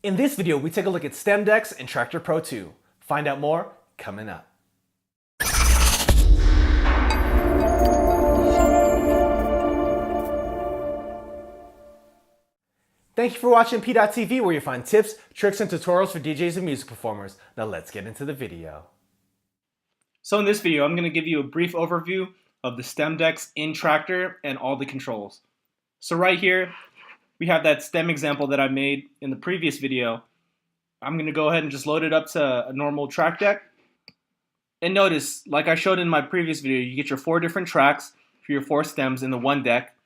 In this video, we take a look at stem decks in Traktor Pro 2. Find out more coming up. Thank you for watching PDot TV, where you find tips, tricks, and tutorials for DJs and music performers. Now let's get into the video. So in this video, I'm going to give you a brief overview of the stem decks in Traktor and all the controls. So right here, we have that stem example that I made in the previous video. I'm going to go ahead and just load it up to a normal track deck. And notice, like I showed in my previous video, you get your 4 different tracks for your 4 stems in the one deck.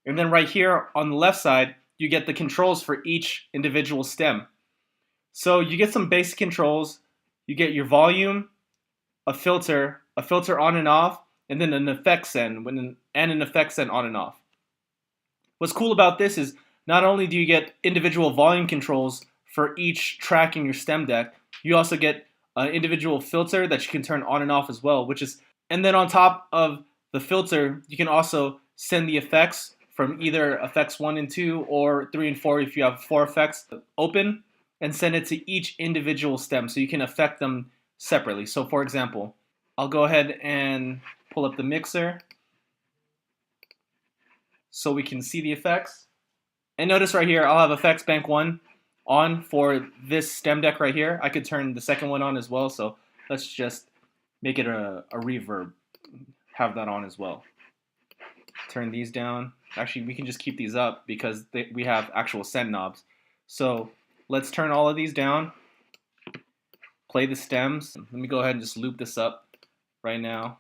And then right here on the left side, you get the controls for each individual stem. So you get some basic controls. You get your volume, a filter on and off, and then an effect send, and an effect send on and off. What's cool about this is not only do you get individual volume controls for each track in your stem deck, you also get an individual filter that you can turn on and off as well, and then on top of the filter, you can also send the effects from either effects 1 and 2 or 3 and 4 if you have 4 effects open, and send it to each individual stem so you can affect them separately. So for example, I'll go ahead and pull up the mixer so we can see the effects. And notice right here, I'll have effects bank 1 on for this stem deck right here. I could turn the second one on as well, so let's just make it a reverb, have that on as well. Turn these down. Actually, we can just keep these up because we have actual send knobs. So let's turn all of these down. Play the stems. Let me go ahead and just loop this up right now.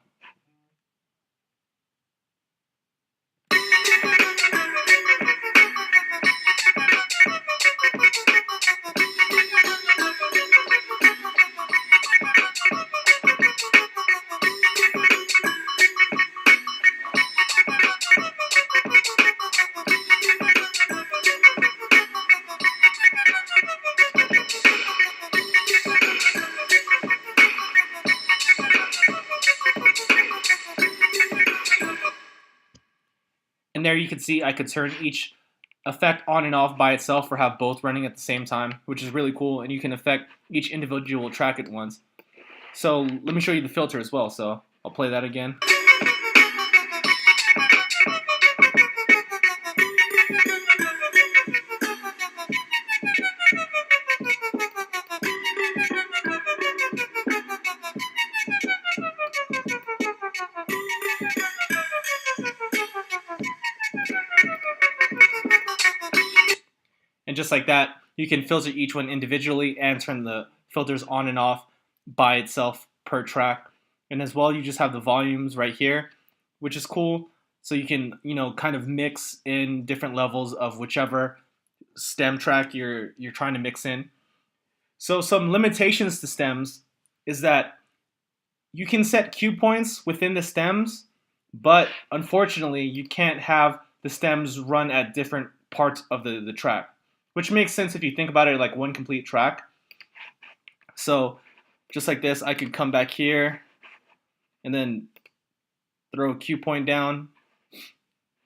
And there you can see I could turn each effect on and off by itself or have both running at the same time, which is really cool, and you can affect each individual track at once. So let me show you the filter as well, so I'll play that again. And just like that, you can filter each one individually and turn the filters on and off by itself per track. And as well, you just have the volumes right here, which is cool. So you can, kind of mix in different levels of whichever stem track you're trying to mix in. So some limitations to stems is that you can set cue points within the stems, but unfortunately, you can't have the stems run at different parts of the track. Which makes sense if you think about it like one complete track. So just like this, I could come back here and then throw a cue point down.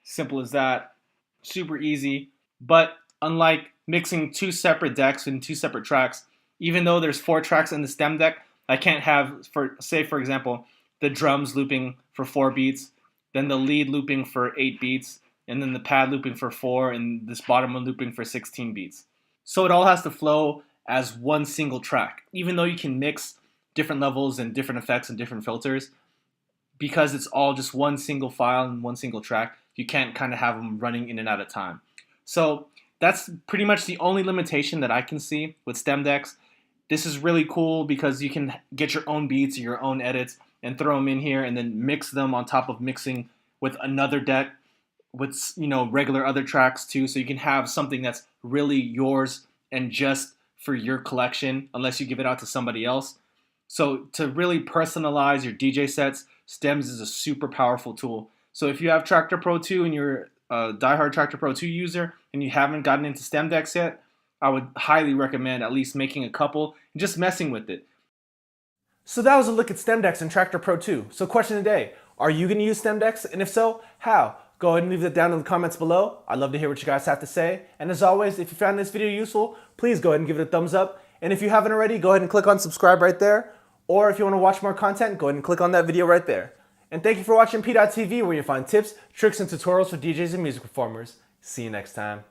Simple as that. Super easy. But unlike mixing 2 separate decks in 2 separate tracks, even though there's 4 tracks in the stem deck, I can't have, for example, the drums looping for 4 beats, then the lead looping for 8 beats, and then the pad looping for 4, and this bottom one looping for 16 beats. So it all has to flow as one single track. Even though you can mix different levels and different effects and different filters, because it's all just one single file and one single track, you can't kind of have them running in and out of time. So that's pretty much the only limitation that I can see with stem decks. This is really cool because you can get your own beats or your own edits and throw them in here and then mix them on top of mixing with another deck with regular other tracks too, so you can have something that's really yours and just for your collection, unless you give it out to somebody else. So to really personalize your DJ sets, stems is a super powerful tool. So if you have Traktor Pro 2 and you're a diehard Traktor Pro 2 user and you haven't gotten into stem decks yet, I would highly recommend at least making a couple and just messing with it. So that was a look at stem decks in Traktor Pro 2. So question of the day, are you going to use stem decks? And if so, how? Go ahead and leave it down in the comments below. I'd love to hear what you guys have to say. And as always, if you found this video useful, please go ahead and give it a thumbs up. And if you haven't already, go ahead and click on subscribe right there. Or if you want to watch more content, go ahead and click on that video right there. And thank you for watching PDot TV, where you find tips, tricks, and tutorials for DJs and music performers. See you next time.